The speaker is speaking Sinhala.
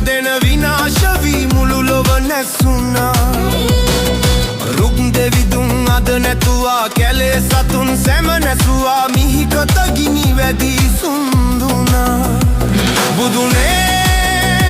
දෙන විනාශවී මුළු ලොව නැසුණා රුක් දෙවිදුන් අද නැතුවා කැලේ සතුන් සැම නැසුවා මිහිකත ගිනි වැදී සුන්දුනා බුදුනේ